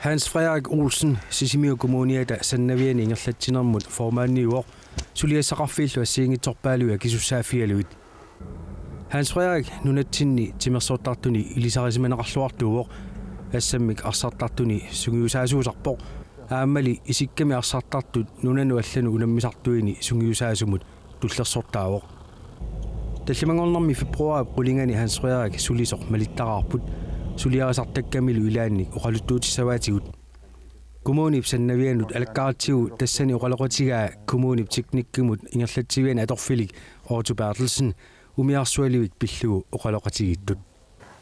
Hans Frederik Olsen, Sisimiu Kommuniata, Sannavian Ingerlattinermut, formand i år, Suliasaqarfiillu assiingitorpaaluga kisussaaffialuit. Hans Frederik nunatsinni timersortartuni ilisarisimanaqarluartuuor, assammik arsartartuni sungiusaasuusarpoq, aammali isikkami arsartartut nunanu allanu unammisartuini sungiusaasumut tullersortaawoq. Tallimangornermi februar qulingani Hans Frederik sulisoq malittaqarput suliarisartakkamilu ilaannik oqaluttuutissavaatigut. Kommunip sannavianut alakkaatsigu tassani oqaloqatigaa kommunip teknikkimut ingerlatsivian atorfilik Otto Bertelsen umiarsualivik pillugu oqaloqatigittut.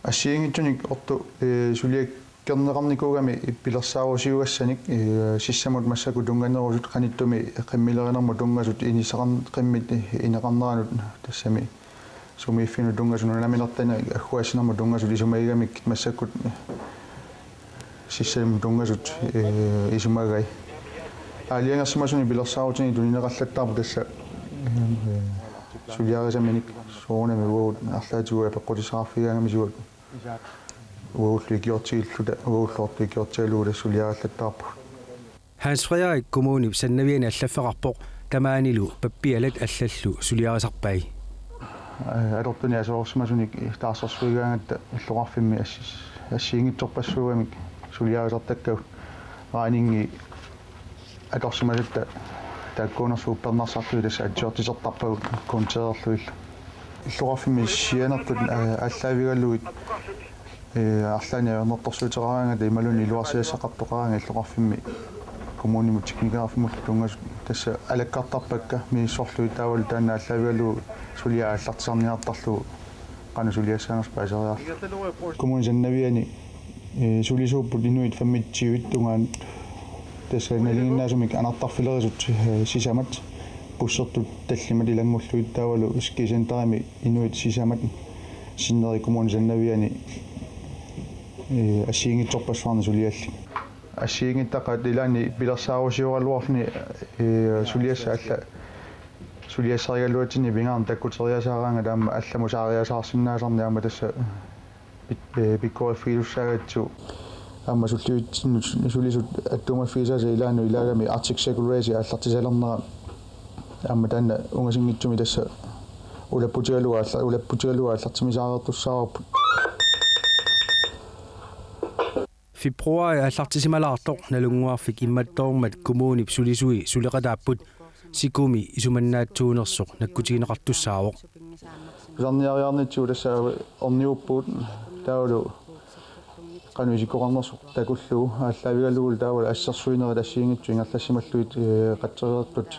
Assiingittunik ortu suliak kerneqarnikuugami ippilersaarusiugassanik sissamut massaku tungannerusut qanittumi qimmilerinermu tungasut inisaqarn qimmit ineqarneranut tassami sumiiffinu tungasun naminertana agguassinermu tungasut isumaigamik massakut sissamut tungasut isumagai aliangersumasuni pilersaarutini tunineqallattaarpu tassa suliarisaminik soornami uut arlaatuga peqqutisaqarfigaangami suut Hans Frederik Kommunip sannavian allafferarpoq tamaanilu pappialat allallu suliarisarpai. Adortuni asoorsimasunik taassarsuigaangatta alluqarfimmi assiingitsorpassuugamik suliarisartakkaut raaningi atorsimasatta taakkuunersuuppernarsartui tassa atsortisertarpagut konteerluilla illuqarfimmi sianertut allaavigalluit Arlani nertorsuuteraanga imaluni iluarsiassaqartoqaraanga illuqarfimmi kommunimut teknikaarfimut tungas tassa alakkaartarpakka miissorlui taawal taanna allaavigallu sulia allartisarniartarlu qana suliassaaners paiseriarlu kommun sannaviani sulisuupput inuit fammitsiuit tungaan tassa nalinginnaasumik anartarfilerisut sisamat pussertut tallimat ilangulluit taawalu skisentarimi inuit sisamat sinneri kommun sannaviani assiingitsorpassuarna sulialli assiingittaqat ilaani pilersaarusioralluarni suliassa alla suliassarigalluatsinni vingaarn takkuteriasaaraanga taamma allamusaariasaarsinnaasarni aamma tassa pikkoriffiilussaagaatsu aamma sulliuitsinnu sulisut attuumaffiisaasa ilaanu ilaagami Arctic Circle Race allartisalernera aamma taanna ungasingitsumi tassa ulapputigaluga allartimisaariartussaavarput Februar allartisimalaartoq nalunguarfik immattoormat kommunip sulisui suliqataapput sikumi isumannaatsuunersoq nakkutigineqartussaawoq. Sarniariarnitsu tassa orniuppuut taulu qanuisikoqarnersoq takullugu aallavigallugul taawala assersuineri tassiingitsu ingerlassimalluit qatserertut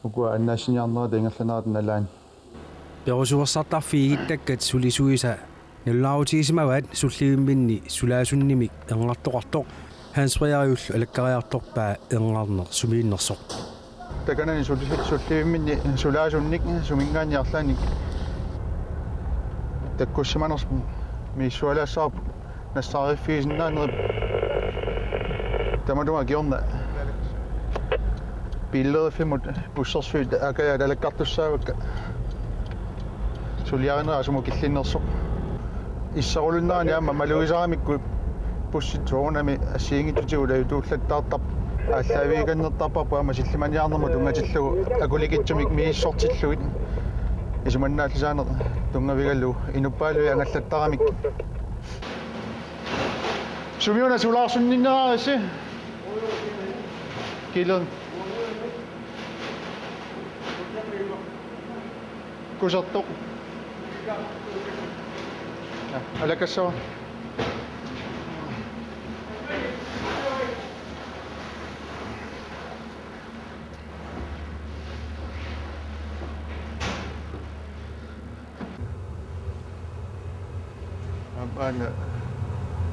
ukua annaasiniarnerata ingerlanerat nalaani. Perusuersartarfiigittakkat sulisuisa Nulaautiisimavat sulliimminni sulaasunnimik engartoqartoq Hans Frederik alakkariartorpaa engarner sumiinnersoq. Takanani sulliimminni sulaasunnik sumingaanniarlaanik takkussimaners miissualaassaarpu nassariiffiisinnaaneri tamaduma kiorna pilleriffimut pussersfiit akajaat alakkartussaavakka suliarinera asumukillinnersoq issarulunnaani aamma maluisaaramikku pussit soonami assiingitutiula tuullattaartar aallavиiганнертарпарпу аама силламаниарнерму тунгаtillugu акуликитсумик мииссортиллугит исуманнааллисаанер тунгавигаллу инуппаалуи ангаллаттарамик сумиуна сулаарсунниннерааси килон кусартоқ алакассава Ana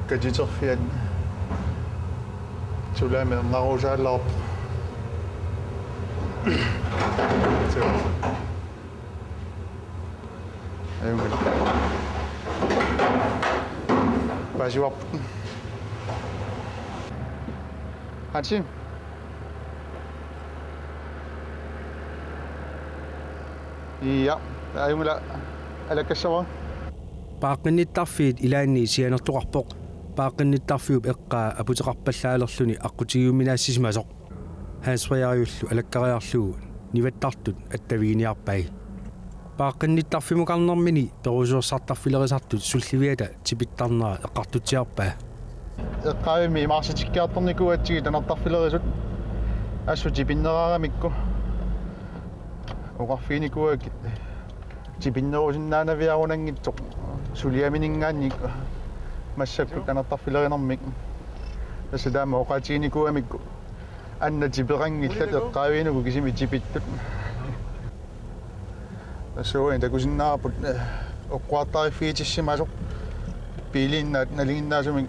kajiterfian sulame narusaallart ayun pasiwap Hatsim ja ayun la alakassawa Paaqinnitarfiit ilaanni sianertuqarpoq paaqinnitarfiup eqqaa aputeqarpallaalerluni aqqutigiuminaassisimasoq hansriariullu alakkariarlugu nivattartut attaviiniarpai paaqinnitarfimuqarnermini perusuorsartarfilerisartut sulliviata tipittarnera eqqartutiarpaa eqqaavimi maarsitikkiartornikuatsigi tanartarfilerisut assutipinneraaramikku uqarfiinikuakit tipinnerusinnaanaviarunangitsoq suliaminingaannik массакку канартарфилеринэрмик тассадаама оқатигиникуамикку анна типерангиллат эққаавиинугу кисими типиттут тассуин такусиннаарпут оққуартариффиитиссимасоқ пилиннаат налигиннаасумик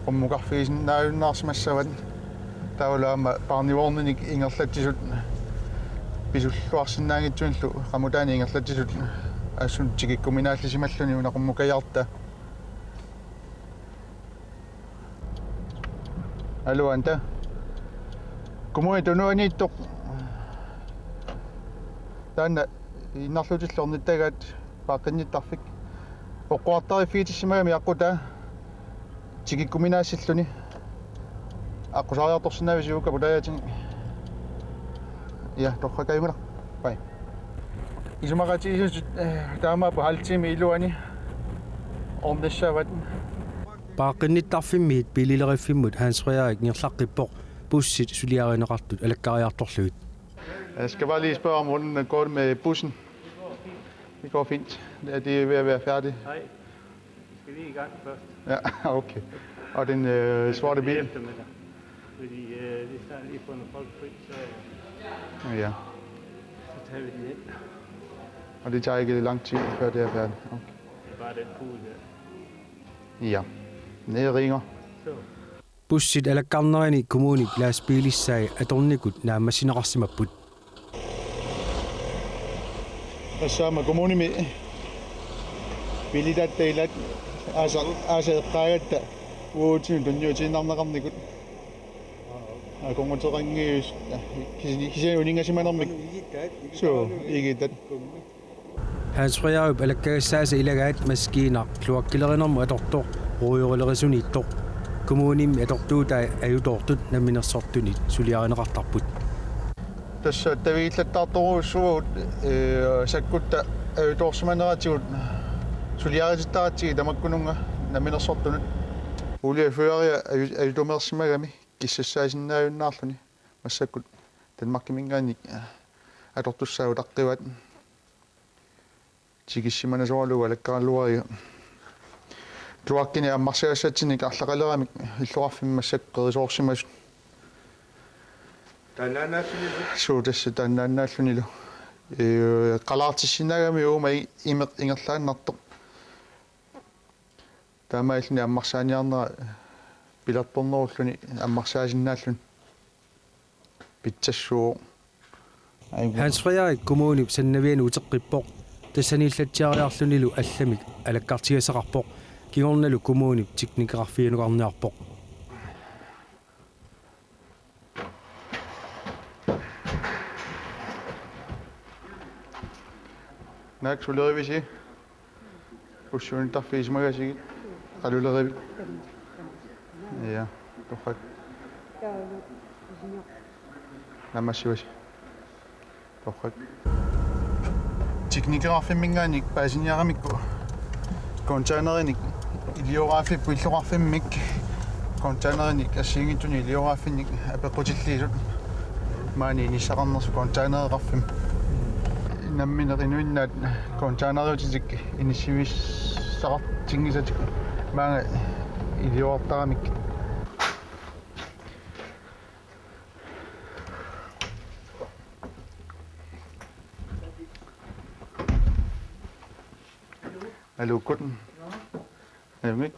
қоммуқарфигисиннааюннаарсимассават таулаама парниворник ингерлатсисут писуллуарсинаангитсуиллу қамутаани ингерлатсисут ассун тигиккуминааллисималлуни унақуммукаярта Hallo Anta. Kommer du nu ind i den innarluutillornittagat paaqinnitarfik oqquartariffiitissimagami aquta tikikkuminaassilluni aqusaariartorsinnaavisuuka putaayatini ja torrakaimula pai isumaqatiisut taamaapu haltiimi iluani ornissaavat paaqinnitarfimmiit pililerifimmut hansriarik ngerlaqqippoq bussit suliarineqartut alakkariartorlugut. Jeg skal bare lige spørge om, hvordan det går med bussen. Det går fint. Det er ved at være færdig. Nej, vi skal lige i gang først. Ja, okay. Og den sorte bil? Eftermiddag. Fordi det starter lige på nogle folk fri, så Ja. så tager vi den ind. Og det tager ikke lang tid, før det er færdigt? Okay. Det er bare den pude der. Ja. Nede ringer. Så. Bussit alakkarnerini kommunik laaspiilissai atornikut naammassineqarsimapput. Tassama kommunimi pilitatteillat aaseeqqaagatta uutinu tunniutiinarneqarnikut akonguteringius kisi uningassimanermik so igitat hansriarup alakkagassaasa ilagaat maskiinaq luakkilerinermu atortoq ruujorilerisunittoq kommunim atortuutai ajutortut naminersortunit suliarineqartarput. Tässä taviillattaartoruussuut sakkutta ajutorsumaneratigut suliaritittaratigi tamakkununga naminersortunut uliafuaria ajutomersimagami kissassaasinnaajunnаарluni massakkut tanmarkimingaannik atortussaagu taqqivat tigissimanasuarlugu alakkaralluaria tuakkini ammarsigassatinik арлақалерамик иллуарфиммассаққерисоорсимасут суутасса тааннааннааллунилу қалаартиссинаагами уума имеқ ингерлааннартоқ таамааллуни аммарсааниарнера пилерторнеруллуни аммарсаасиннааллун питсассуу hansriarik kommunip sannavianu uteqqippoq тассаниллатсиариарлунилу алламик алаккартигасақарпоқ кигорналу kommunip tiknikaqarfiinuqarniарпоқ Nak sulerivisi ussuunitarfiismagasigit qalulerivik ja torrak namassivasi torrak tiknikerarfimmingaannik paasiniaramikku containerinik ilioraaffi puilloqarfimmik containerinik assiingituni ilioraaffinnik apequtilliisut maani nissaqarnersu containereqarfim namminerinuinnaat containeriutitik inissiwissaqartingisatik maanga ilioartaramik Hallo, guten. Er du ikke?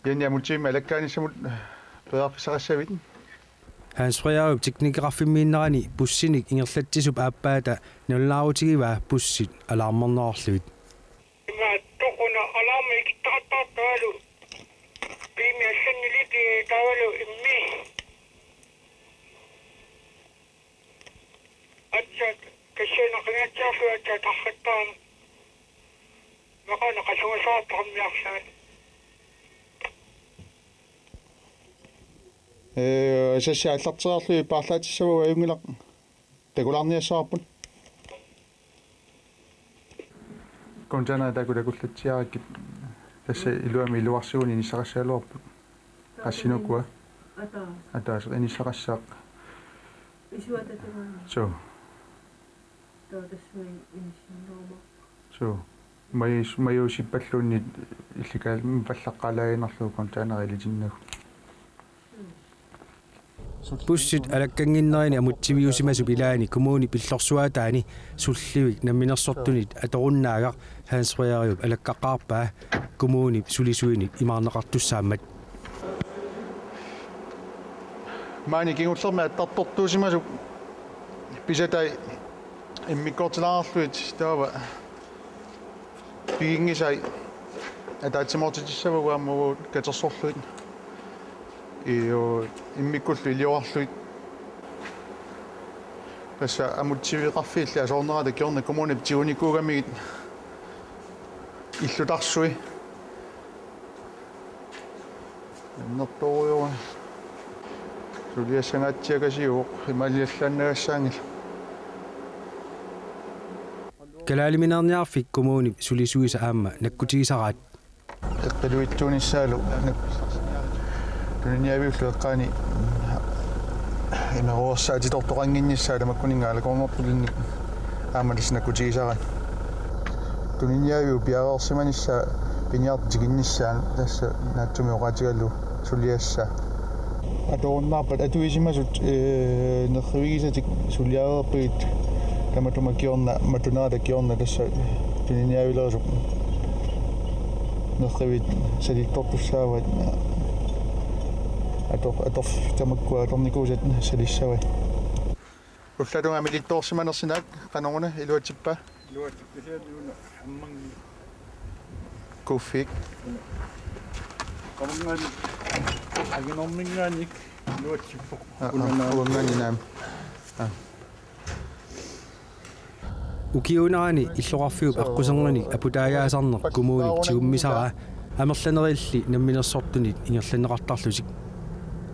Jeg multi med lækkerne som bedre for sig selv. hansriarup tiknikaqarfimmiinnerani bussinik ingerlattisup aappaata nullaarutigiva bussit alarmernerarluit. Toquna alarmik tattattaalu. Pimiassaniliki tawalo immi. Atjat kishina qinatjafu atjat takhtan. Makana qasuwasaat qamlaqsan. Sassi аллартериарлуи паарлаатиссаваа аюнгилақ такулаарниассаарпут конжана такулакуллатсиараккит тасса илуами илуарсууни ниссақассаалуарпут qasinukua атаас инissaqassaaq исуататугаани so таатассуи инissиннерма so маюсиппаллуунни илликаал паллаққалаагинерлуу конжанери илитиннагу Bussit alakkanginnerini amuttiviusimasuk ilaani kommuni pillorsuataani sulливik namminersortunit atorunnaagar hansriariup alakkaqaarpaa kommuni sulisuinik imaarneqartussaammat maani kingullerma attartortuusimasuk pisatai immikkortilaarluit taava pigingisai ataatsimortitissavaguammugu katersorluit io immikkullu iliorluit passa amuttiviqarfiilli asoornerata kiorna kommunip tiunikuugamigit illutarsui nertoruйуа сулиассангаатсиакасиуоқ ималиаллааннагассаангил kalaaliminerniarfik kommuni sulisuisa aamma nakkutigisaraat эққилуитсуунissaалу тунниавиуллуэққаани имеруорсаатиторторангиннissaала маккунингаала корнортулинник аамалиснаккутигисарат тунниавиу пиареерсиманissaa пиниартикиннissaан тасса наатсуми оqaatiгаллу сулиасса аторуннаарпат атуисимасут нерривигисатик сулиареерпигит таматумакиорна матунаата киорна тасса тунниавилерсуп нерривит салиттортуссаават атор тамаккуа аторникуусат салиссавай уллатунга милитторсиманерсинаак каноруна илуатсиппа Luottapisäätyynä ammangi. куффик Kamungan aginomminganik luotsippo. уанганинаам ukiunerani illoqarfiup aqqusernganik aputaagaasarneq kommuni tiummisara amerlanerilli namminersortunit ingerlaneqartarlusik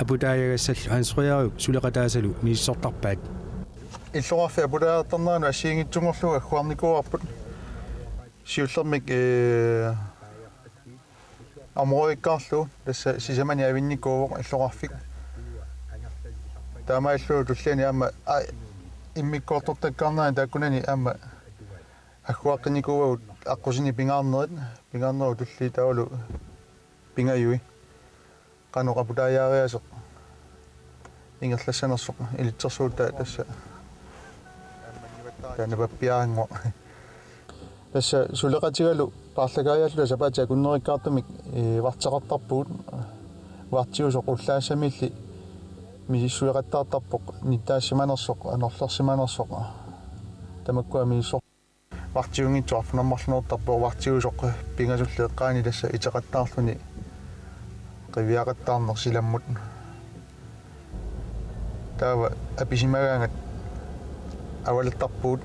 aputaagagassallu hansriariup suleqataasalu miissortarpaat иллорарфи апулаартарнаану ассиингитсунгорлуга хуарникуарпут сиуллермик амроиккаарлу тасса сисамани авинникуувоқ иллорарфик таамааллуу туллиани аама иммиккоортортаккаарнаа тааккунани аама ахуаққиникуувагут аққусини пингаарнеру тулли таалу пингаюи каноқ апутааяариасоқ ингерлассанерсоқ илитсерсуутта тасса танапаппиаанго тасса сулеқатигалу паарлакааяллу сапаатиа куннериккаартумик вартеқартарпуут вартиусоқ уллаассамилли мисиссуеқаттаартарпоқ ниттаассиманерсоқ анерлерсиманерсоқ тамаккуа миссор вартиунгитсуарфунаммарлунертарпоо вартиусоқ пингасуллеэққаани тасса итеқаттаарлуни қивиақаттаарнер силаммут таава аписимагаангат авалаттарпуут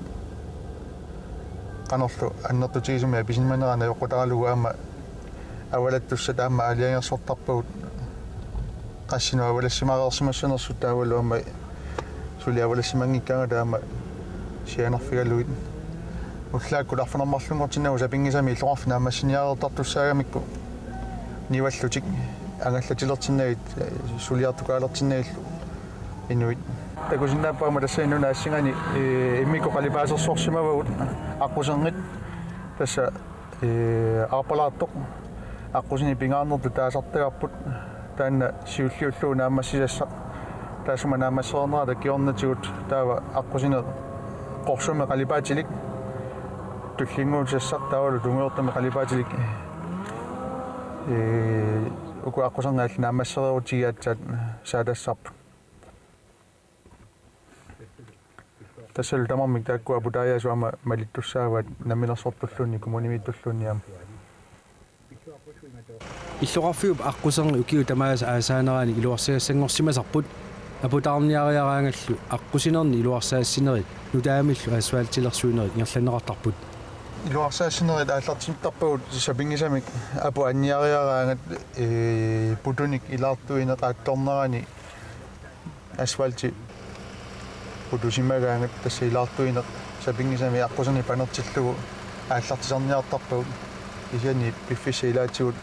канорлу аннертутигисуми аписиманерана йоққутаралугу аама авалаттуссат аама алиангерсортарпуут qassinu avalassimareersimassanersu taavalu amma suli avalassimangikkanga taama sianerfigaluit ullaakkularfunarmarlungortinnagu sapingisami illoqarfina ammassiniareertartussaagamikku nivallutik angallatilertinnagit suliartukaalertinnagillu inuit takusinnaappaama tassa innuna assingani immikko qalipaasersorsimavagut aqusernit tassa aarpalaartoq aqusini pingaarnertu taasartagarput таанна сиуллиуллуuna аммассисассақ таасума наамассернерата киорнатигут таава аққусине қорсуме қалипаатилик туллингуутассақ таавалу тунгуортами қалипаатилик уку аққусернаалли наамассереерутигиатсаат саатассарпу тассалу тамармик тааккуа путааяасуама малиттуссааваат намминерсортуллуунни коммунимиттуллуунниама иллоqarfiup аққусерни укиу тамаас аасаанерани илуарсигассангорсимасарпут апутаарниариараангаллу аққусинерни илуарсаассинерит нутаамиллу асфальтилерсуинерит ингерланеқартарпут илуарсаассинерит ааллартимтарпагут сапингисамик апу анниариараангат путуник илаартуинеқаатторнерани асфальти путусимагаангат тасса илаартуинеқ сапингисами аққусерни панертиллугу ааллартисарниартарпагут исиани пиффисилаатигут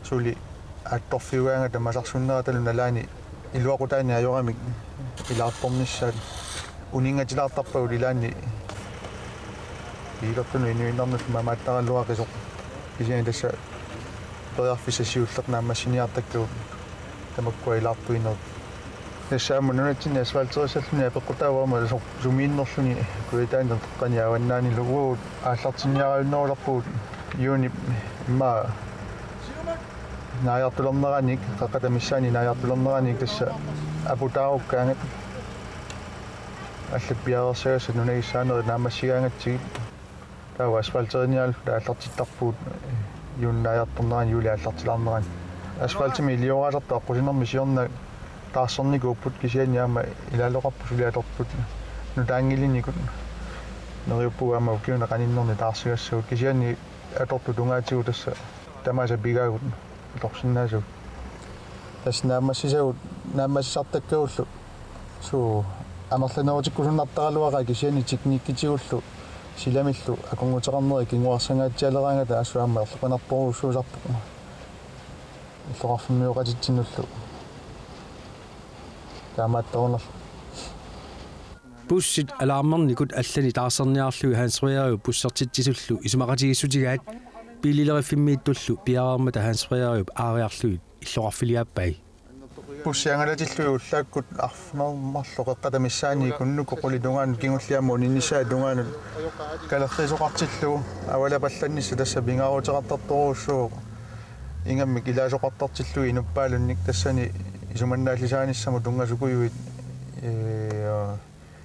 сули атторфиугаанга тамасарсуннераталу налаани илуақутаани ажорамик илаарторниссаат унингатилаартарпагут илаани илертуну инуиннарнус мамааттараллуақисоқ исиани тасса тоярфисасиуллеқ наамассиниартаккагут тамаккуа илаартуинер тассааму нунатсини асфальтерисаллуни апеққутааваама сумииннерлуни куитаан тоққани аваннаани лугуут ааллартинниарауннеруларпуут юни имма нааяартулернераник қақатамиссаани нааяартулернераник тасса апутааруккаангат аллаппиаерсагасса нунагиссаанери наамассигаангатсигит таава асфальтериниалу тааллартиттарпуут юннааяарторнерани юли ааллартилаарнерани асфальтими илиораасарта аққусинерми сиорна таассерникууппут кисианиаама илаалоқарпу сулиалерпут нутаангилиникут нериуппугаама укиуна каниннерни таарсигассагут кисиани аторту тунгаатигу тасса тамааса пигаагут торсиннаасуг тасс наамассисагут наамассартаккауллу суу амерланерутиккусуннартаралуаqa кисиани техниккитигуллу силамиллу аконгутернери кингуарсангаатсиалераангата асуаама ерлуқанарпорусуусарпу иллоқарфиммиоқатитсинуллу таамааттарунер буссит алаармерникут аллани таарсерниарлуи хансриариу буссертитсисуллу исумақатигиссутигаат пилилериффиммииттуллу пиараармата хансриариуп аариарлуит иллоқарфилиаппай буссиангалатиллуи уллааккут арфмармарлоқеққатамиссаани куннуку қулитунгаан кингуллиамму ниннисаа тунгаанут калеррисоқартиллугу авалапалланнисса тасса пингаарутеқартарторуссуу ингамми килаасоқартартиллуи инуппаалунник тассани исуманнааллисааниссаму тунгасукуйуит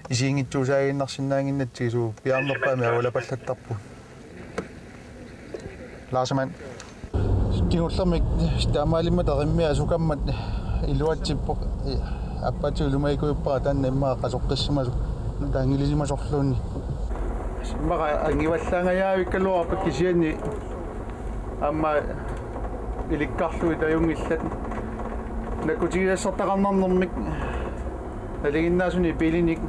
исиингитсуусаагиннарсинаангиннатсигисуу пиарнерпаами авалапаллаттарпу лаасман кингуллермик таамаалиммата риммиа сукаммат илуатсиппо аппатсу лумайкуиппара таанна иммаа қасоққиссимасу таангилисимасорлуунни иммаа ангиваллаангаяавиккалуарпат кисиани амма иликкарлуи таюнгиллат накутигиассартақарнарнэрмик налигиннаасуни пилиник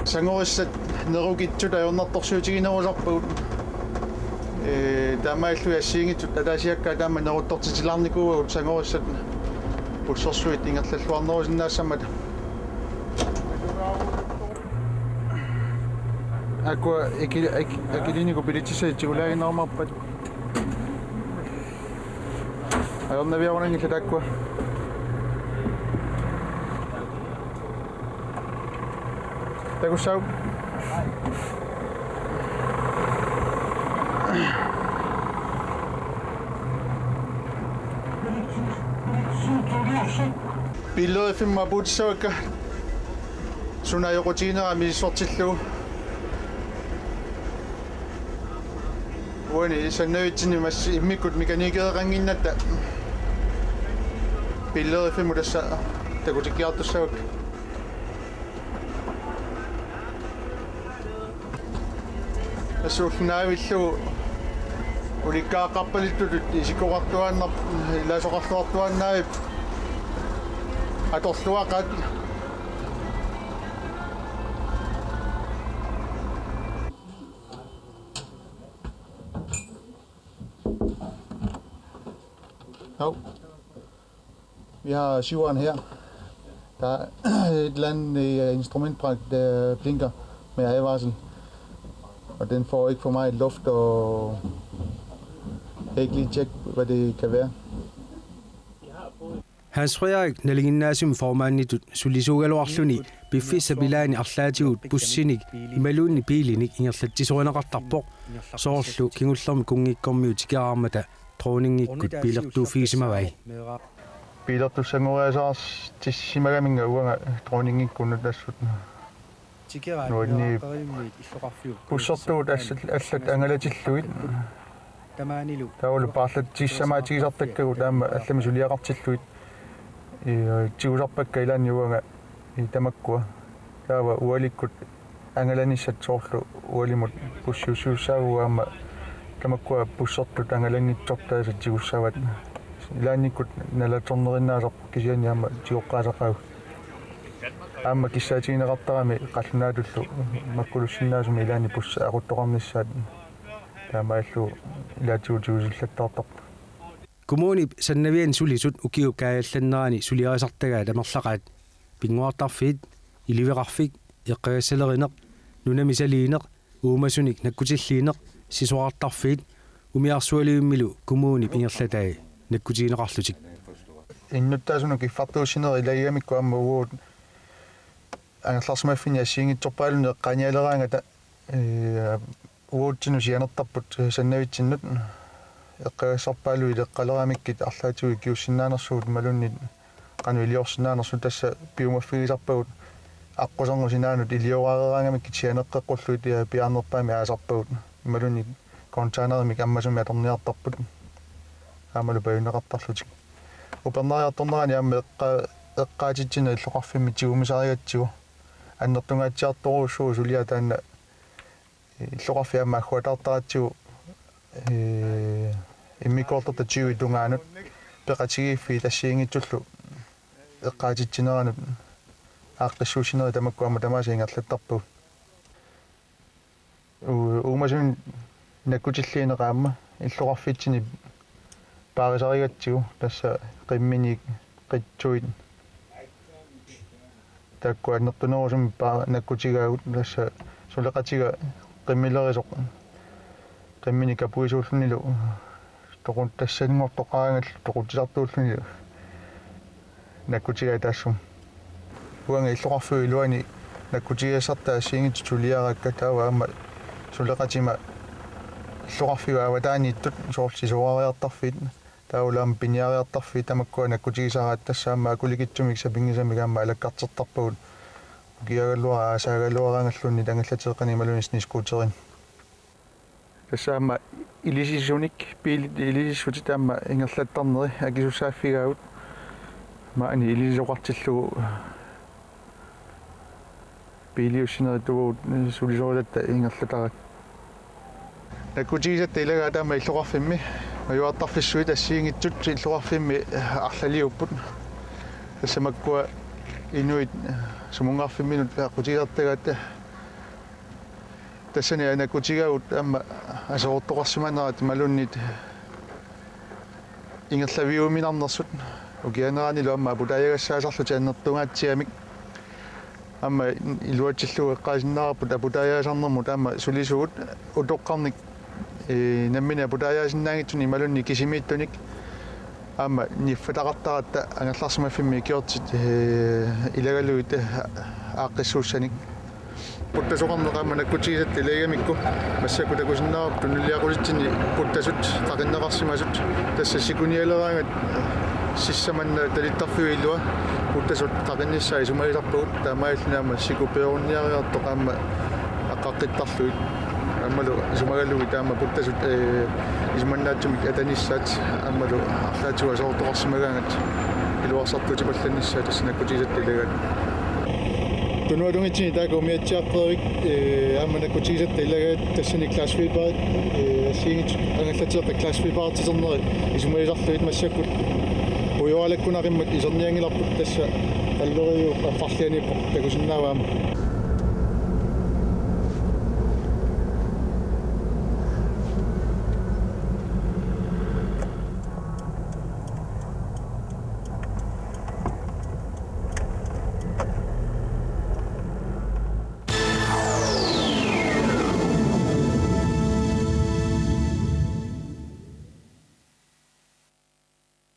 сангориссат нерукитсута юрнарторсуутигинерусарпагут таамааллуи ассиингитсут татаасиаккаа таама неруттортитилаарникуугут сангориссат пулсерсуит ингерллуарнерусиннаассаммат аква экилинику пилитсисаитсигулаагинермарпат аёрнавиарунангилла аква такусау Billedet for mig burde søge sådan er rutiner af min sort til lov. Hvor er så nødt til at se mikro mekanikker ringe ind der. Billedet for mig der sad. Der kunne ikke gøre søge. Jeg så nej vi så. Og det gør kappet lidt det er godt at være lad os godt at være аторлуақат Hov. Vi har syveren her. Der er et eller andet instrumentbræk, der blinker med advarsel. Og den får ikke for meget luft, og jeg kan ikke lige tjekke, hvad det kan være. Hans Frederik naliginnaasum formaannitut sulisuugaluarluni piffissa pilaani arlaatigut bussinik imaluunni piilinik ingerlattisuuneqartarpoq soorlu kingullermi kungikkormiu tikaraarmata trooningikkut piilertuufiisimavai piilertussanguriasaars tissimagaminga uanga trooningikkunut tassut nuinni bussertuut allat angalatilluit тамаанилу таулу паарлатсиссамаатигисартаккагу таама аллами сулиақартиллуит тигусарпакка илаанниуага тамаккуа таава уаликкут ангаланиссат соорлу уалимут пуссиуссаавуаама тамаккуа пуссертут ангалангитсортааса тигуссават илаанниккут налаторнериннаасарпу кисианиама тиоққаасақау аама киссаатигинеқартарами қаллунаатуллу маккулуссиннаасуми илаани пусса ақутторнissaат таамааллу илаатиутиусиллаттаартарпу Kommuni sannavien sulisut ukiup kaajallannerani suliarisartagaa tamerlaqaat pinguartarfiit iliverarfik eqqagassalerineq nunamisaliineq uumasunik nakkutilliineq sisuartarfiit umiarsualiummilu kommuni pingerlatai nakkutiineqarlutik иннуттаасуна киффартуусинери илагиамикку аама уут ангалларсмаффини ассиингитсорпаалуни эққаниалераангата уутсину сианертарпут саннавитсиннут эққагассарпаалу илеққалераамиккит арлаатиуи киуссиннаанерсуут малуннит қану илиорсинаанерсу тасса пиумаффигисарпагут аққусангусинаанут илиораарераангамиккит сианеққеққуллуит пиаарнерпаами аасарпагут малуннит контейнеримик аммасуми аторниартарпут аамалу паюнеқартарлутик упернариарторнерани аама эққаатитсина иллоқарфимми тигумисариатсигу аннертунгаатсиарторуссуу сулиа таанна иллоқарфи аама ахуатаартаратсигу иммикоортата тиуи тунгаанут пеқатигииффи тассиингитсуллу эққаатитсинеранут ааққиссуусинери тамаккуама тамаасиингерлаттарпу уумасун наккутиллиинеқаама иллоқарфитсини паарисаригатсигу тасса қимминик қитсуит таккуаннертунерусум паа наккутигаагут тасса сулеқатига қиммилерисоқ қиммини капуисууллунилу тоқун тассанингортоқаангал тоқутисартууллунилу наккутигаа таассум уанга иллоқарфуи илуани наккутигасартаа сиингит тулиаракка таава аама сулеқатима иллоқарфиуа аватаанииттут соорсисуариартарфит таулаам пиниариартарфит тамаккуа наккутигисараат тассаама акуликитсумик сапингисамик аама алаккартертарпагут киагаллуара аасаагаллуараангаллунни тангаллатеэқани малунис нискуутерин тассаама илисисуник пилит илисисути таама ингерлаттарнери акисусааффигаагут маани илисисоқартиллугу пилиуссинеритугуут сулисорилатта ингерлатарак наккутигисатта илагаа таама иллоқарфимми аюартарфиссуит ассиингитсут иллоқарфимми арлалиуппут тассамаккуа инуит сумунгарфимминут ақутигартагаатта тассани наккутигаагут аама асоортоқарсиманерат малуннит ингерлавиуминарнерсут укианеранилу аама апутаягассаасарлу тааннертунгаатсиамик аама илуатсиллуг эққаасиннаараппут апутаяасарнэрмут аама сулисуут утоққарник наммини апутаяасиннаангитсуни малунни кисимииттуник аама ниффатақартаратта ангалларсимаффимми киортит илагалуит ааққиссууссаник путтасоқарнеқаама наккутигисат илагамикку массаку такусиннаарап туннилиақулитсини путтасут қақиннеқарсимасут тасса сикуниалераангат сиссаманна талиттарфиу илуа путтасут қақинниссаа сумалисарпагут таамааллинаама сикупеорниариартоқаама аққаққиттарлуит аммалу сумагаллуги таама путтасут исманнаатсумик атаниссаат аммалу арлаатуа соортоқарсимагаангат илуарсартути палланниссаа тасса наккутигисат илагаат тунуалунгитсини таакумиатсиартервик аама наккутигисат илагаат тассани классвипарит сингит ангаллатеэққа классвипартитернери исумалисарлуит массаккут уйуалаккунариммат исерниангиларпут тасса аллериу аффарлианиппо такусиннааваама